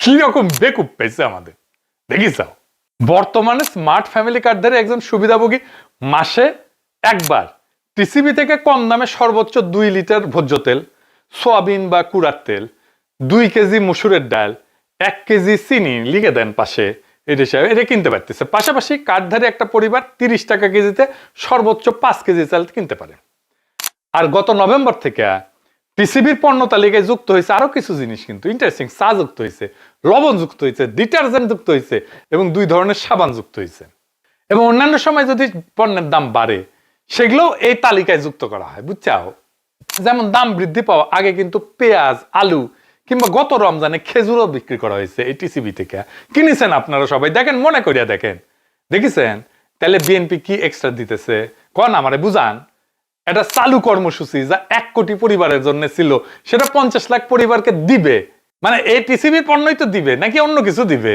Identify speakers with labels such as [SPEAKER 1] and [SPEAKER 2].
[SPEAKER 1] কি রকম বেকুব পেয়েছে আমাদের দেখিস। বর্তমানে স্মার্ট ফ্যামিলি কার্ডধারী একজন সুবিধাভোগী মাসে একবার টিসিবি থেকে কম দামে সর্বোচ্চ 2 লিটার ভোজ্য তেল, সয়াবিন বা কুড়ার তেল, 2 কেজি মসুরের ডাল, 1 কেজি চিনি লিখে দেন পাশে, এটা কিনতে পারতেছে। পাশাপাশি কার্ডধারী একটা পরিবার 30 টাকা কেজিতে সর্বোচ্চ 5 কেজি চাল কিনতে পারে। আর গত নভেম্বর থেকে টিসিবির পণ্য তালিকায় যুক্ত হয়েছে আরো কিছু জিনিস, কিন্তু ইন্টারেস্টিং। চা যুক্ত হয়েছে, লবণ যুক্ত হয়েছে, ডিটারজেন্ট যুক্ত হয়েছে এবং 2 ধরনের সাবান যুক্ত হয়েছে। এবং অন্যান্য সময় যদি পণ্যের দাম বাড়ে সেগুলো এই তালিকায় যুক্ত করা হয়, বুঝছাও। যেমন দাম বৃদ্ধি পাওয়া আগে কিন্তু পেঁয়াজ, আলু কিংবা গত রমজানে খেজুরও বিক্রি করা হয়েছে এই টিসিবি থেকে। কিনেছেন আপনারা সবাই, দেখেন, মনে করিয়া দেখেন, দেখেছেন। তাহলে বিএনপি কি এক্সট্রা দিতেছে কন আমারে বুঝান। এটা চালু কর্মসূচি যা 1 কোটি পরিবারের জন্য ছিল, সেটা 50 লাখ পরিবারকে দিবে। মানে এই টিসিবির পণ্যই তো দিবে নাকি অন্য কিছু দিবে?